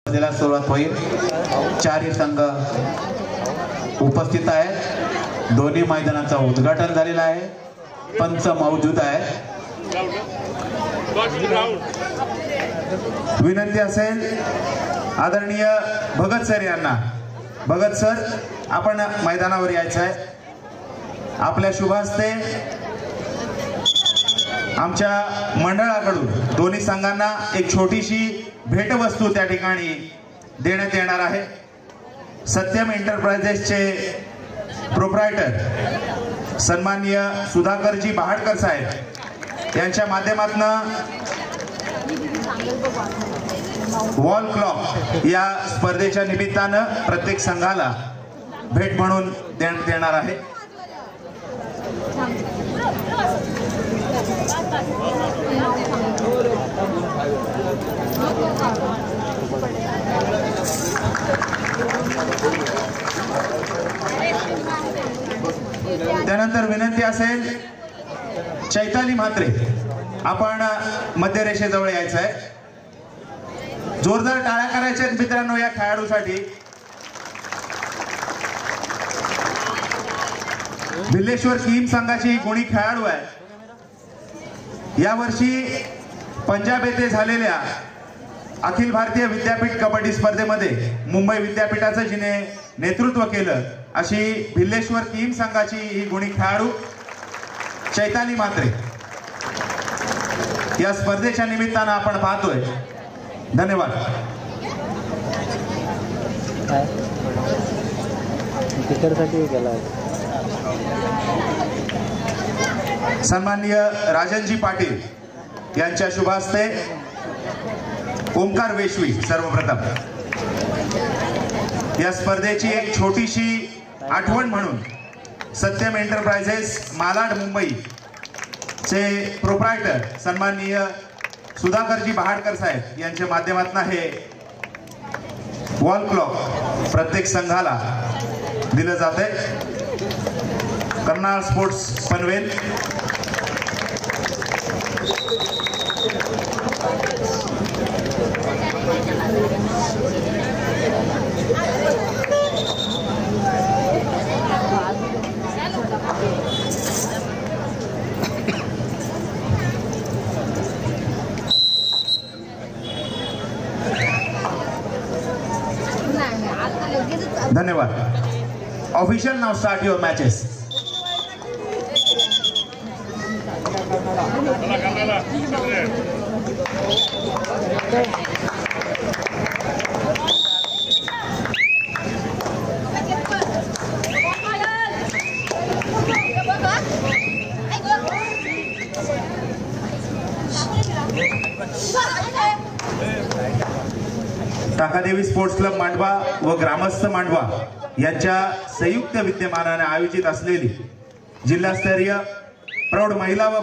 स्पर्धेला सुरुवात होईल। चारही संघ उपस्थित आहेत। दोन्ही मैदानाचं उद्घाटन झालेलं आहे। पंच मौजूद आहे। विनंती असेल आदरणीय भगत सर यांना, भगत सर आपण मैदानावर यायचं आहे। आपल्या शुभ हस्ते आमच्या मंडळाकडून दोन्ही संघांना एक छोटीशी भेटवस्तू त्या ठिकाणी देण्यात येणार आहे। सत्यम एंटरप्राइजेसचे प्रोप्रायटर सन्माननीय सुधाकरजी बहाडकर साहेब यांच्या माध्यमातून वॉल क्लॉक या स्पर्धेच्या निमित्तानं प्रत्येक संघाला भेट म्हणून देण्यात येणार आहे। त्यानंतर विनंती असेल चैताली म्हात्रे आपण मध्यरेषेजवळ यायचं आहे। जोरदार टाळ्या करायच्या मित्रांनो या खेळाडूसाठी। भिल्लेश्वर टीम संघाची गुणी खेळाडू आहे। यावर्षी पंजाब येथे झालेल्या अखिल भारतीय विद्यापीठ कबड्डी स्पर्धेमध्ये मुंबई विद्यापीठाचं जिने नेतृत्व केलं अशी भिल्लेश्वर टीम संघाची ही गुणी खेळाडू चैताली म्हात्रे या स्पर्धेच्या निमित्तानं आपण पाहतोय। धन्यवाद। सन्माननीय राजनजी पाटील यांच्या शुभ हस्ते ओंकार वेशवी सर्वप्रथम या स्पर्धेची एक छोटीशी आठवण म्हणून सत्यम एंटरप्राइजेस मालाड मुंबई चे प्रोप्रायटर सन्माननीय सुधाकरजी बहाडकर साहेब यांच्या माध्यमातून हे वॉल क्लॉक प्रत्येक संघाला दिलं जाते। कर्नाळ स्पोर्ट्स पनवेल धन्यवाद। Official now start your matches. Takadevi sports club Mandwa व ग्रामस्थ मांडवा यांच्या संयुक्त विद्यमानाने आयोजित असलेली जिल्हास्तरीय प्रौढ महिला व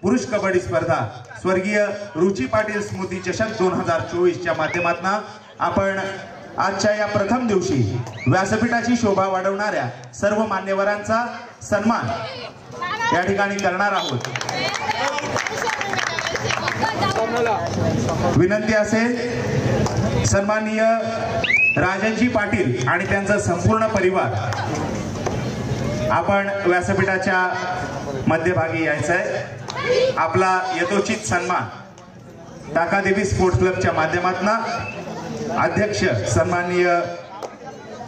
पुरुष कबड्डी स्पर्धा स्वर्गीय रुची पाटील स्मृती चषक 2024 च्या माध्यमातून आपण आजच्या या प्रथम दिवशी व्यासपीठाची शोभा वाढवणाऱ्या सर्व मान्यवरांचा सन्मान या ठिकाणी करणार आहोत। विनंती असेल सन्माननीय राजनजी पाटील आणि त्यांचा संपूर्ण परिवार आपण व्यासपीठाच्या मध्यभागी यायचं आहे। आपला यथोचित सन्मान टाकादेवी स्पोर्ट्स क्लबच्या माध्यमातून अध्यक्ष सन्माननीय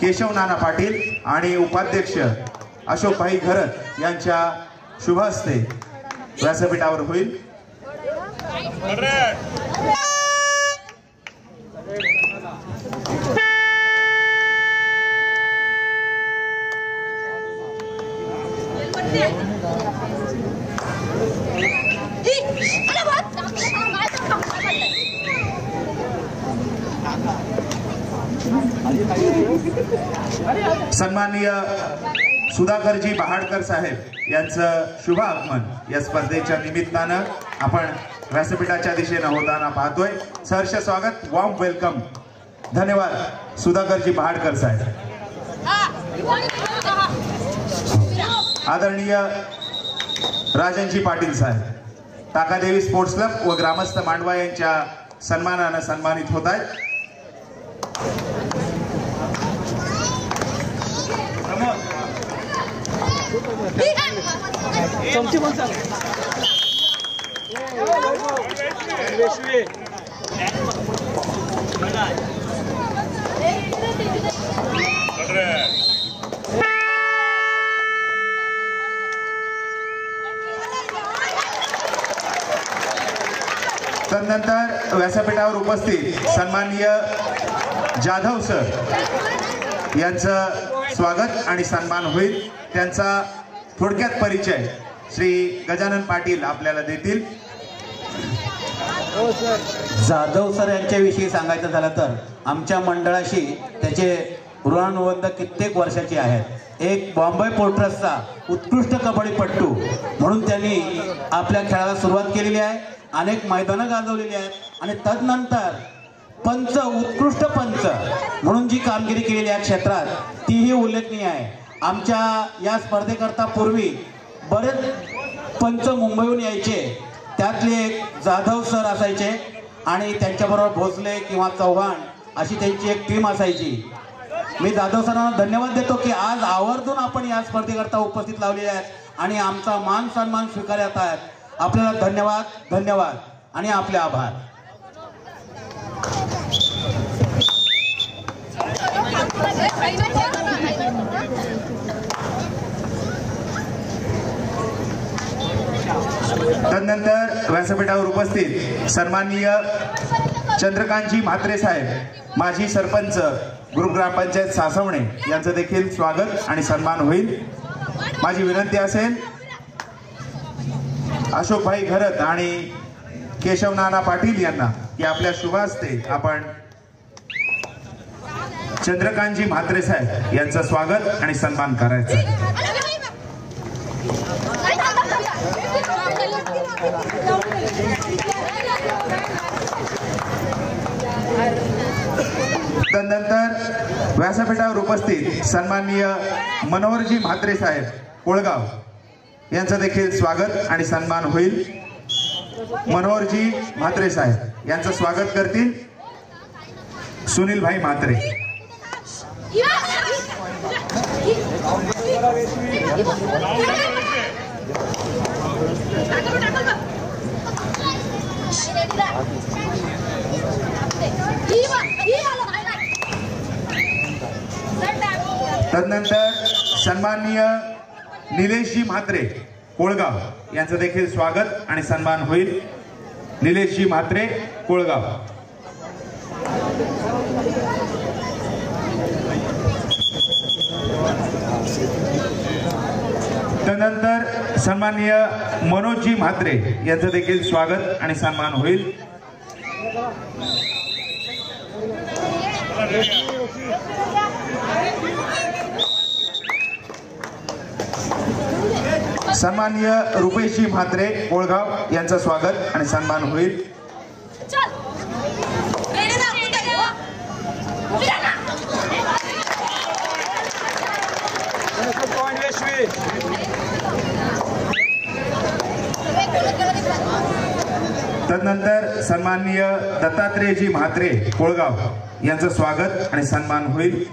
केशव नाना पाटील आणि उपाध्यक्ष अशोकभाई घरत यांच्या शुभ हस्ते व्यासपीठावर होईल। सन्माननीय सुधाकरजी बहाडकर साहेब यांचं शुभ आगमन या स्पर्धेच्या निमित्तानं आपण व्यासपीठाच्या दिशेने होताना पाहतोय। सहर्ष स्वागत, वॉर्म वेलकम। धन्यवाद सुधाकरजी बहाडकर साहेब। आदरणीय राजनजी पाटील साहेब टाकादेवी स्पोर्ट्स क्लब व ग्रामस्थ मांडवा यांच्या सन्मानाने सन्मानित होत आहेत। तदनंतर व्यासपीठावर उपस्थित सन्माननीय जाधव सर यांचं स्वागत आणि सन्मान होईल। त्यांचा थोडक्यात परिचय श्री गजानन पाटील आपल्याला देतील। जाधव सर यांच्याविषयी सांगायचं झालं तर आमच्या मंडळाशी त्याचे ऋणानुबंध कित्येक वर्षाचे आहेत। एक बॉम्बे पोर्ट्रसचा उत्कृष्ट कबड्डीपट्टू म्हणून त्यांनी आपल्या खेळाला सुरुवात केलेली आहे, अनेक मैदानं गाजवलेली आहेत आणि तदनंतर पंच उत्कृष्ट पंच म्हणून जी कामगिरी केलेली आहे क्षेत्रात तीही उल्लेखनीय आहे। आमच्या या स्पर्धेकरता पूर्वी बरेच पंच मुंबईहून यायचे, त्यातले एक जाधव सर असायचे आणि त्यांच्याबरोबर भोसले किंवा चव्हाण अशी त्यांची एक टीम असायची। मी जाधव सरांना धन्यवाद देतो की आज आवर्जून आपण या स्पर्धेकरता उपस्थित लावलेले आहेत आणि आमचा मान सन्मान स्वीकारत आहेत। आपल्याला धन्यवाद धन्यवाद आणि आपले आभार। तदनंतर व्यासपीठावर उपस्थित सन्माननीय चंद्रकांतजी म्हात्रे साहेब, माजी सरपंच ग्रुप ग्रामपंचायत सासवणे यांचं देखील स्वागत आणि सन्मान होईल। माझी विनंती असेल अशोकभाई घरत आणि केशवनाना पाटील यांना की आपल्या शुभ हस्ते आपण चंद्रकांतजी म्हात्रे साहेब यांचं स्वागत आणि सन्मान करायचं। तदनंतर व्यासपीठावर उपस्थित सन्माननीय मनोहरजी म्हात्रे साहेब कोळगाव यांचं देखील स्वागत आणि सन्मान होईल। मनोहरजी म्हात्रे साहेब यांचं स्वागत करतील सुनील भाई म्हात्रे। तदनंतर सन्माननीय निलेशजी म्हात्रे कोळगाव यांचं देखील स्वागत आणि सन्मान होईल। निलेशजी म्हात्रे कोळगाव। तदनंतर सन्माननीय मनोजजी म्हात्रे यांचं देखील स्वागत आणि सन्मान होईल। सन्माननीय रुपेशजी म्हात्रे कोळगाव यांचं स्वागत आणि सन्मान होईल। तदनंतर सन्माननीय दत्तात्रेयजी म्हात्रे कोळगाव यांचं स्वागत आणि सन्मान होईल।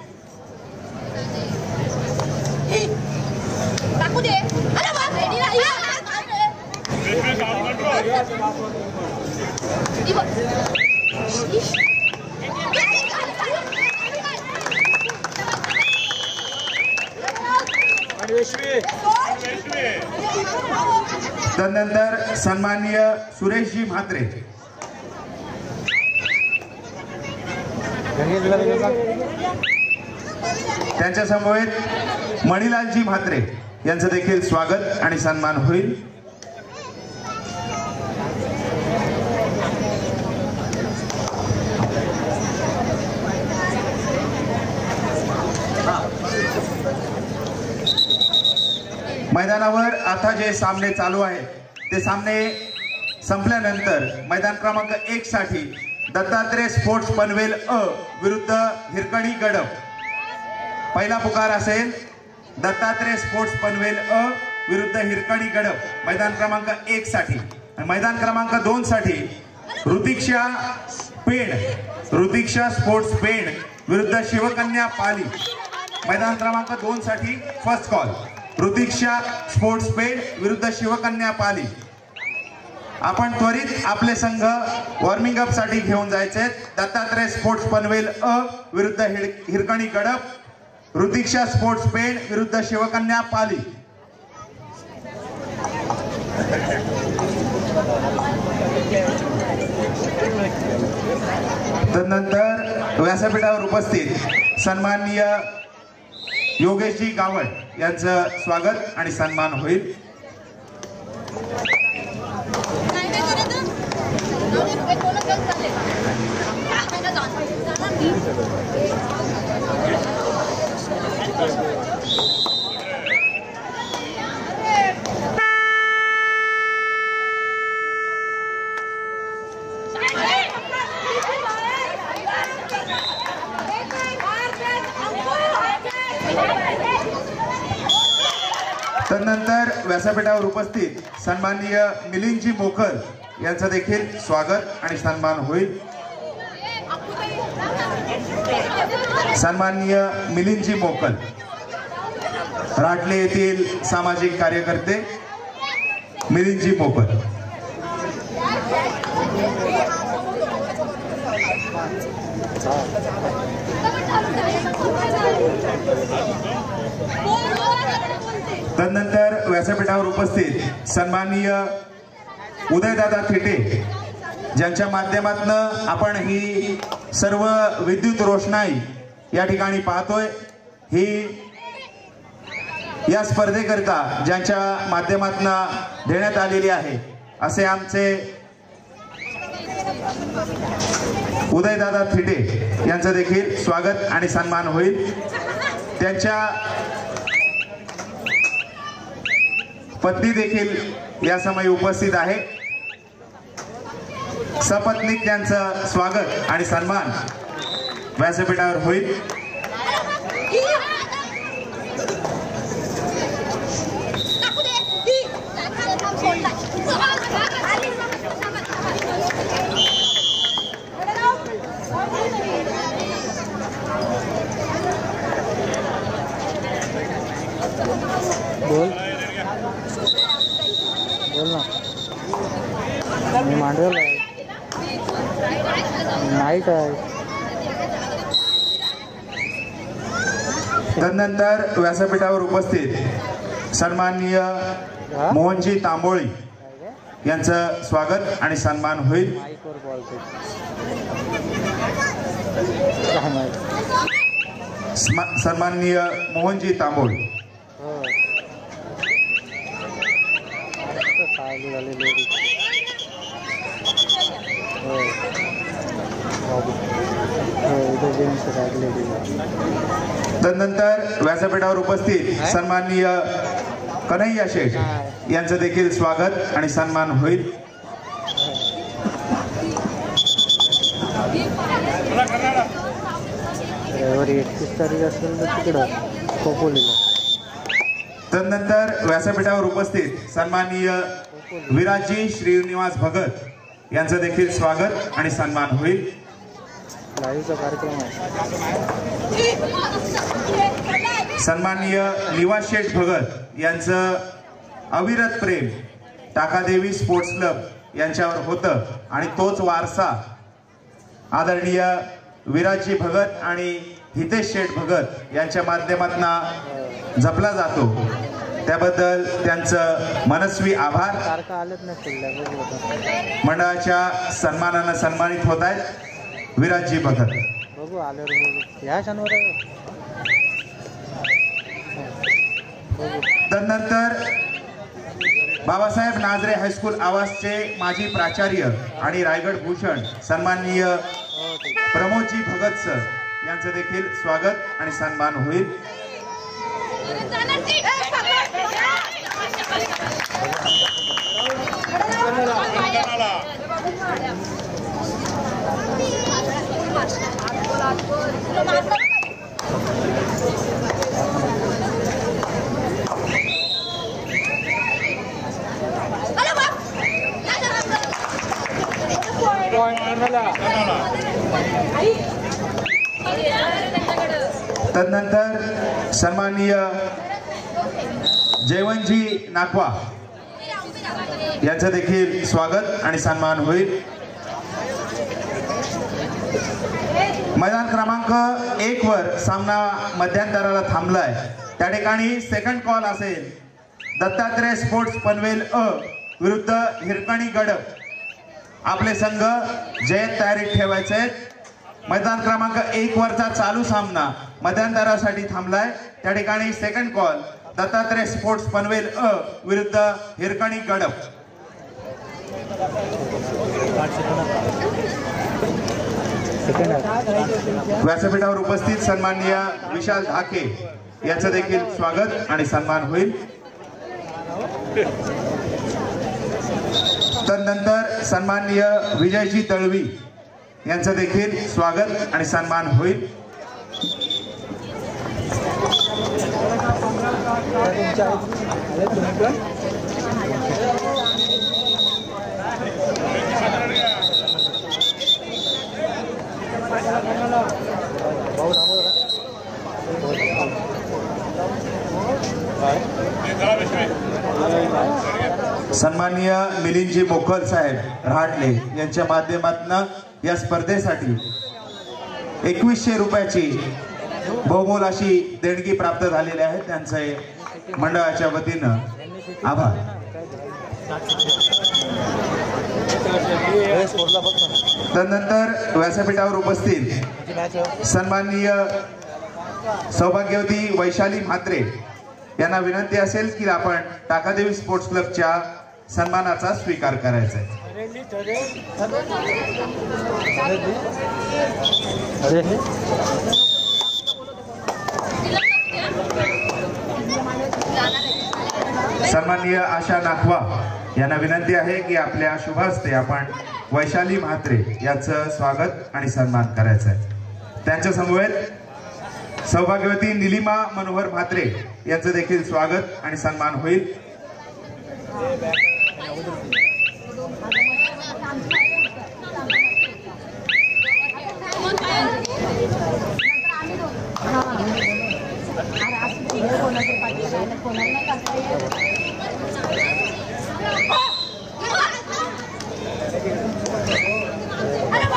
तदनंतर सन्माननीय सुरेशजी म्हात्रे त्यांच्या समवेत मणिलालजी म्हात्रे यांचं देखील स्वागत आणि सन्मान होईल। मैदानावर आता जे सामने चालू आहेत ते सामने संपल्यानंतर मैदान क्रमांक 1 साठी दत्तात्रेय स्पोर्ट्स पनवेल अ विरुद्ध हिरकणी गडप पहिला पुकार असेल। दत्तात्रेय स्पोर्ट्स पनवेल अ विरुद्ध हिरकणी गडप मैदान क्रमांक 1 साठी। मैदान क्रमांक 2 साठी ऋतिक्षा स्पोर्ट्स पेण विरुद्ध शिवकन्या पाली मैदान क्रमांक 2 साठी first call. Rutiksha sports paid विरुद्ध शिवकन्या पाली. आपण त्वरित आपले संघ वॉर्मिंग अप साठी घेऊन जायचे. दत्तात्रय स्पोर्ट्स पनवेल अ विरुद्ध हिरकणी गडप, ऋतिक्षा स्पोर्ट्स पेड विरुद्ध शिवकन्या पाली. तदनंतर व्यासपीठावर उपस्थित सन्माननीय योगेशजी गावड यांचं स्वागत आणि सन्मान होईल. तदनंतर व्यासपीठावर उपस्थित सन्माननीय मिलिंदजी मोखल यांचं देखील स्वागत आणि सन्मान होईल. सन्माननीय मिलिंदजी मोखल राटले येथील सामाजिक कार्यकर्ते मिलिंदजी मोखल. तदनंतर व्यासपीठावर उपस्थित सन्माननीय उदयदादा थिटे ज्यांच्या माध्यमातून आपण ही सर्व विद्युत रोषणाई या ठिकाणी पाहतोय. ही या स्पर्धेकरिता ज्यांच्या माध्यमातून देण्यात आलेली आहे असे आमचे उदयदादा थिटे यांचं देखील स्वागत आणि सन्मान होईल. त्यांच्या पत्नी देखील या समयी उपस्थित आहे. सपत्नीक त्यांचं स्वागत आणि सन्मान व्यासपीठावर होईल. बोल बोल ना. मी मांडवला आहे. नाईट आहे. तदनंतर व्यासपीठावर उपस्थित सन्माननीय मोहनजी तांबोळी यांचं स्वागत आणि सन्मान होईल. सन्माननीय मोहनजी तांबोळी. तदनंतर व्यासपीठावर उपस्थित सन्माननीय कन्हैया शेठ यांचं देखील स्वागत आणि सन्मान होईल. तदनंतर व्यासपीठावर उपस्थित सन्माननीय विराजी श्रीनिवास भगत यांचं देखील स्वागत आणि सन्मान होईल. सन्माननीय निवास शेठ भगत यांचं अविरत प्रेम टाकादेवी स्पोर्ट्स क्लब यांच्यावर होतं आणि तोच वारसा आदरणीय विराजी भगत आणि हितेश शेठ भगत यांच्या माध्यमातून जपला जातो. त्याबद्दल त्यांचं मनस्वी आभार. मंडळाच्या सन्मानानं सन्मानित होत आहेत विराजी भगत. तदनंतर बाबासाहेब नाजरे हायस्कूल आवासचे माजी प्राचार्य आणि रायगड भूषण सन्माननीय प्रमोदजी भगत सर यांचं देखील स्वागत आणि सन्मान होईल. तदनंतर सन्माननीय जयवंतजी नाकवा यांचं देखील स्वागत आणि सन्मान होईल। मैदान क्रमांक 1 वर सामना मध्यंतराला थांबलाय, त्या ठिकाणी सेकंड कॉल असेल दत्तात्रय स्पोर्ट्स पनवेल अ विरुद्ध हिरकणी गडप। आपले संघ जयत तयारीत ठेवायचे आहेत। मैदान क्रमांक 1 वरचा चालू सामना मध्यंतरासाठी थांबलाय, त्या ठिकाणी second call Dattatray sports Panvel A विरुद्ध हिरकणी गडप। व्यासपीठावर उपस्थित सन्माननीय विशाल ढाके यांचं देखील स्वागत आणि सन्मान होईल। तदनंतर सन्माननीय विजयजी तळवी यांचं देखील स्वागत आणि सन्मान होईल। सन्माननीय मिलिंदजी मोखल साहेब रहाटले यांच्या माध्यमातून या स्पर्धेसाठी 2100 रुपयाची बहुमोल अशी देणगी प्राप्त झालेली आहे, त्यांचे मंडळाच्या वतीनं आभार। तदनंतर व्यासपीठावर उपस्थित सन्माननीय सौभाग्यवती वैशाली म्हात्रे यांना विनंती असेल की आपण टाकादेवी स्पोर्ट्स क्लबच्या सन्मानाचा स्वीकार करायचा आहे। सन्माननीय आशा नाखवा यांना विनंती आहे की आपल्या शुभ हस्ते आपण वैशाली म्हात्रे यांचं स्वागत आणि सन्मान करायचा आहे। त्यांच्या समवेत सौभाग्यवती निलिमा मनोहर म्हात्रे यांचं देखील स्वागत आणि सन्मान होईल।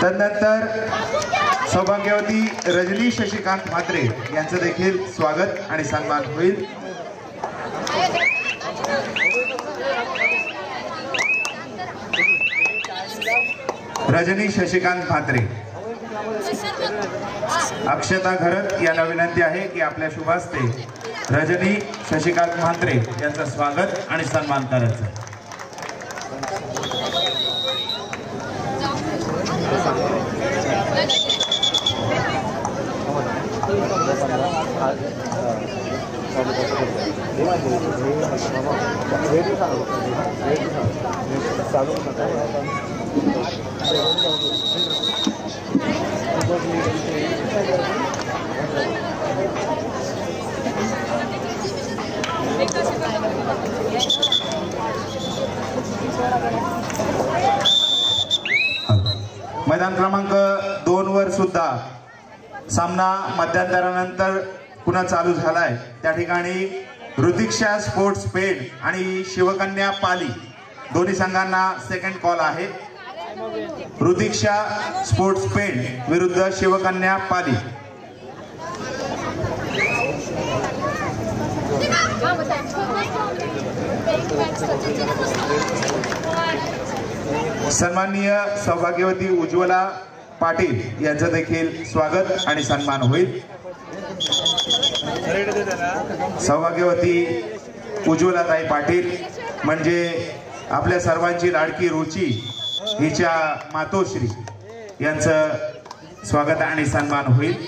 तदनंतर सौभाग्यवती रजनी शशिकांत म्हात्रे यांचं देखील स्वागत आणि सन्मान होईल। रजनी शशिकांत म्हात्रे। अक्षता घरत यांना विनंती आहे की आपल्या शुभ हस्ते रजनी शशिकांत म्हात्रे यांचं स्वागत आणि सन्मान करायचं आहे। मैदान क्रमांक 2 वर सुद्धा सामना मध्यंतरानंतर पुन्हा चालू झालाय, त्या ठिकाणी ऋतिक्षा स्पोर्ट्स पेड आणि शिवकन्या पाली दोन्ही संघांना सेकंड कॉल आहे। ऋतिक्षा स्पोर्ट्स पेड विरुद्ध शिवकन्या पाली। सन्माननीय सौभाग्यवती उज्ज्वला पाटील यांचं देखील स्वागत आणि सन्मान होईल। सौभाग्यवती उज्ज्वलाताई पाटील म्हणजे आपल्या सर्वांची लाडकी रुची हिच्या मातोश्री यांचं स्वागत आणि सन्मान होईल।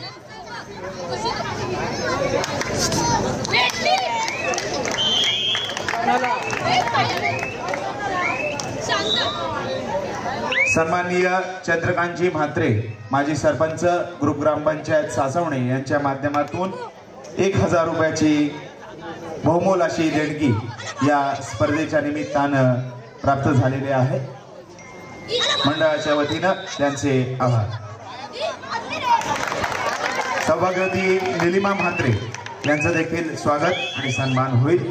सन्माननीय चंद्रकांतजी म्हात्रे माजी सरपंच ग्रुप ग्रामपंचायत सासवणे यांच्या माध्यमातून 1000 रुपयाची बहुमोल अशी देणगी या स्पर्धेच्या निमित्तानं प्राप्त झालेले आहे। मंडळाच्या वतीनं त्यांचे आभार। सौभाग्यवती निलिमा म्हात्रे यांचं देखील स्वागत आणि सन्मान होईल।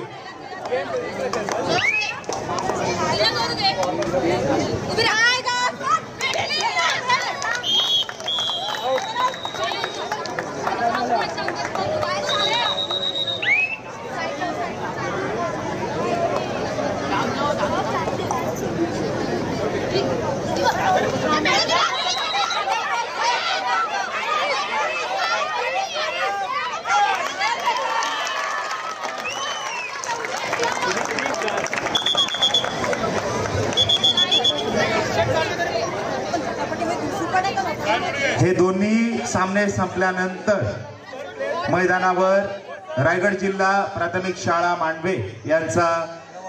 हे दोन्ही सामने संपल्यानंतर मैदानावर रायगड जिल्हा प्राथमिक शाळा मांडवे यांचा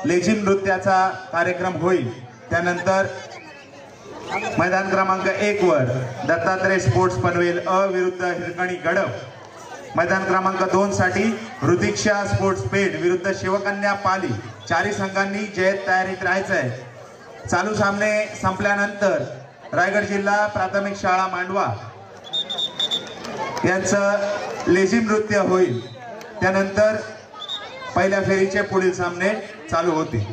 लेझिम नृत्याचा कार्यक्रम होईल। त्यानंतर मैदान क्रमांक 1 वर दत्तात्रय स्पोर्ट्स पनवेल अ विरुद्ध हिरकणी गडप, मैदान क्रमांक 2 साठी ऋतिक्षा स्पोर्ट्स पेड विरुद्ध शिवकन्या पाली, चारी संघांनी जयत तयारीत राहायचं आहे। चालू सामने संपल्यानंतर रायगड जिल्हा प्राथमिक शाळा मांडवा यांचं लेझिम नृत्य होईल। त्यानंतर पहिल्या फेरीचे पुढील सामने चालू होतील।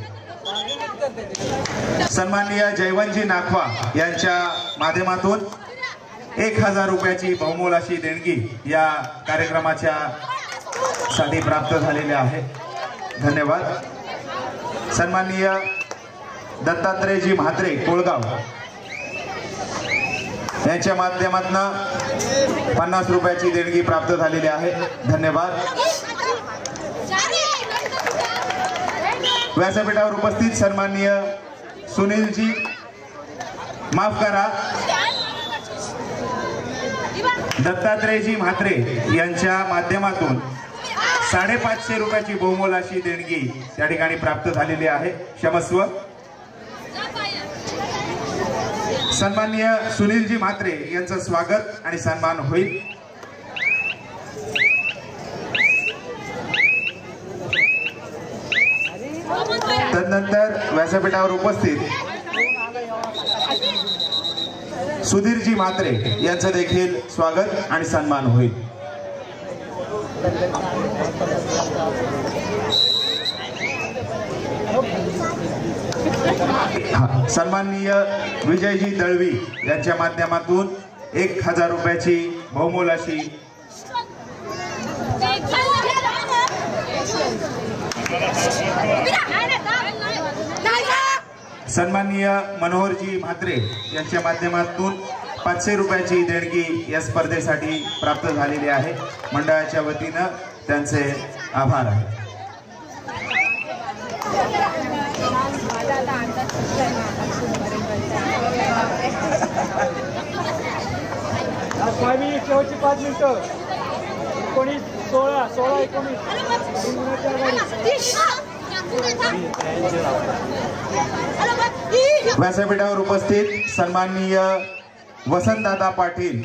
सन्माननीय जयवंतजी नाखवा यांच्या माध्यमातून 1000 रुपयाची बहुमोलाची देणगी या कार्यक्रमाच्या साठी प्राप्त झालेली आहे। धन्यवाद। सन्माननीय दत्तात्रयजी म्हात्रे कोळगाव यांच्या माध्यमातून 50 रुपयाची देणगी प्राप्त झालेली आहे। धन्यवाद। व्यासपीठावर उपस्थित सन्माननीय सुनीलजी, माफ करा, दत्तात्रयजी म्हात्रे यांच्या माध्यमातून 550 रुपयाची बहुमोलाची देणगी त्या ठिकाणी प्राप्त झालेली आहे। क्षमस्व। सन्माननीय सुनीलजी म्हात्रे यांचं स्वागत आणि सन्मान होईल। तदनंतर व्यासपीठावर उपस्थित सुधीरजी म्हात्रे यांचं देखील स्वागत आणि सन्मान होईल। सन्माननीय विजयजी दळवी यांच्या माध्यमातून 1000 रुपयाची बहुमोलाची सन्माननीय मनोहरजी म्हात्रे यांच्या माध्यमातून 500 रुपयाची देणगी या स्पर्धेसाठी प्राप्त झालेली आहे। मंडळाच्या वतीनं त्यांचे आभार आहे। शेवटची 5 मिनिटं 19 16 19 व्यासपीठावर उपस्थित सन्माननीय वसंतदादा पाटील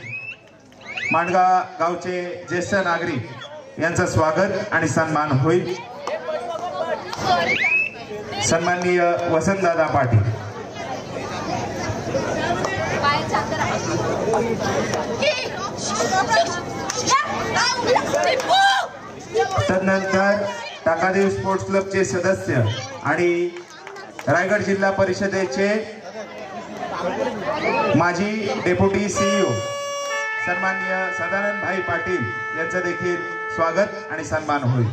मांडगा गावचे ज्येष्ठ नागरिक यांचं स्वागत आणि सन्मान होईल। सन्माननीय वसंतदादा पाटील। तदनंतर टाकादेव स्पोर्ट्स क्लबचे सदस्य आणि रायगड जिल्हा परिषदेचे माजी डेप्युटी सीईओ सन्माननीय सदानंद भाई पाटील यांचं देखील स्वागत आणि सन्मान होईल।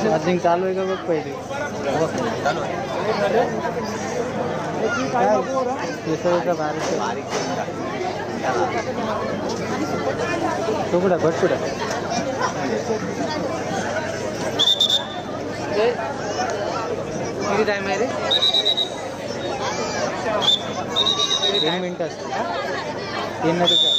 चार्जिंग चालू आहे का बघ पहिले। तुकडा भटकुडा किती टाइम आहे रे? 3 मिनिटं असते 3 नाही तर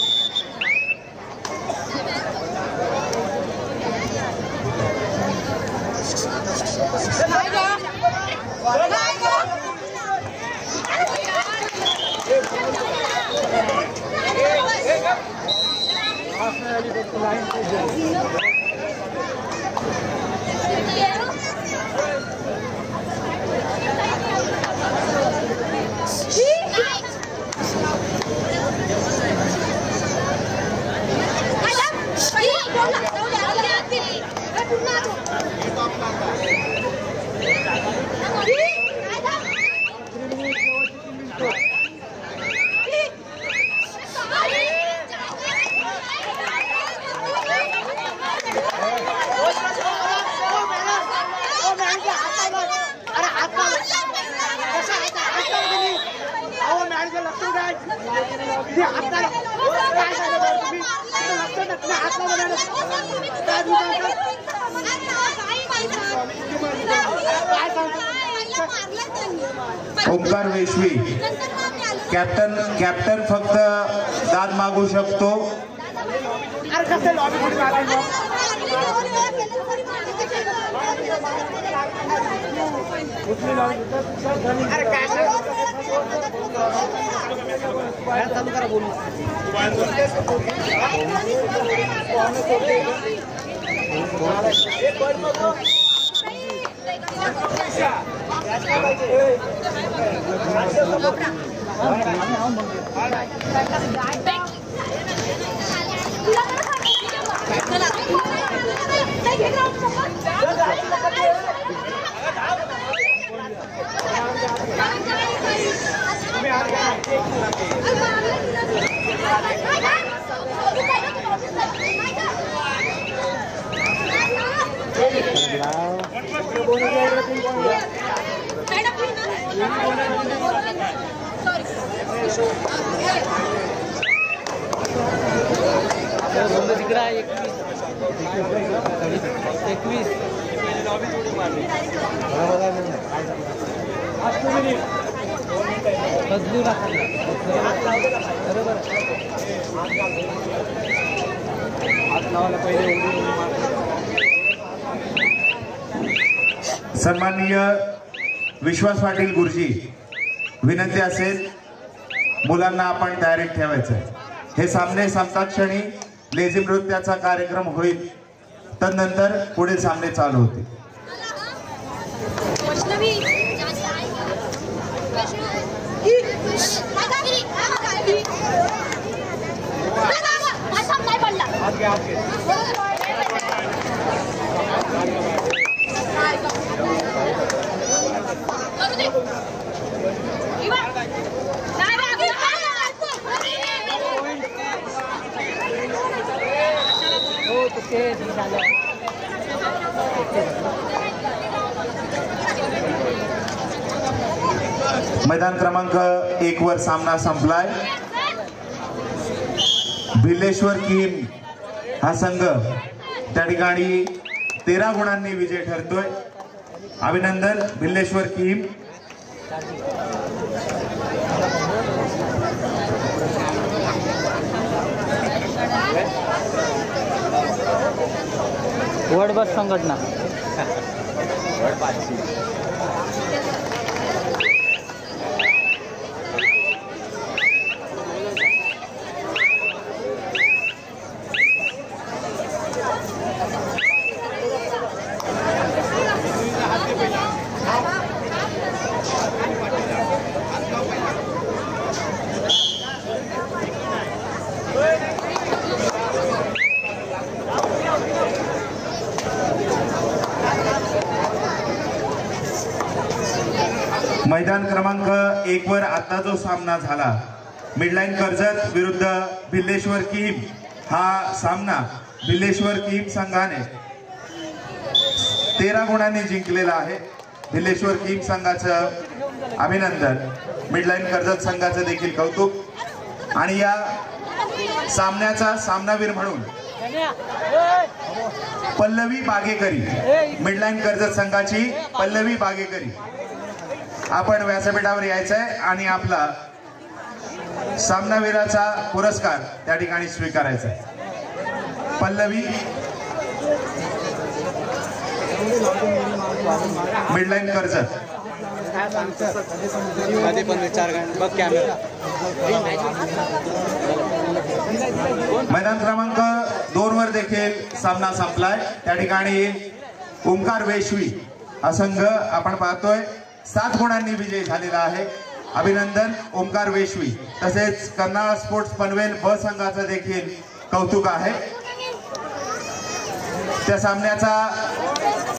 ओंकार वेशवी कॅप्टन फक्त दाद मागू शकतो. सन्माननीय विश्वास पाटील गुरुजी, विनंती असेल मुलांना आपण तयारीत ठेवायचं. हे सामने संपता क्षणी लेझिम नृत्याचा कार्यक्रम होईल, तदनंतर पुढील सामने चालू होतील. मैदान क्रमांक 1 वर सामना संपलाय. भिल्लेश्वर किम हा संघ त्या ठिकाणी 13 गुणांनी विजय ठरतोय. अभिनंदन भिल्लेश्वर किम. वर्ड बस संघटना मैदान क्रमांक 1 वर आता जो सामना झाला, मिडलाईन कर्जत विरुद्ध भिल्लेश्वर किम, हा सामना भिल्लेश्वर किम संघाने 13 गुणांनी जिंकलेला आहे. भिल्लेश्वर किम संघाचं अभिनंदन, मिडलाईन कर्जत संघाचं देखील कौतुक. आणि या सामन्याचा सामनावीर म्हणून पल्लवी बागेकरी, मिडलाईन कर्जत संघाची पल्लवी बागेकरी, आपण व्यासपीठावर यायचंय आणि आपला सामनावीराचा पुरस्कार त्या ठिकाणी स्वीकारायचा आहे. पल्लवी मिडलाईन कर्जत. मध्ये पण विचार बघ कॅमेरा. मैदान क्रमांक 2 वर देखील सामना संपलाय. त्या ठिकाणी ओंकार वेशवी हा संघ आपण पाहतोय 7 गुणांनी विजयी झालेला आहे. अभिनंदन ओंकार वेशवी. तसेच कर्नाळा स्पोर्ट्स पनवेल ब संघाचं देखील कौतुक आहे. त्या सामन्याचा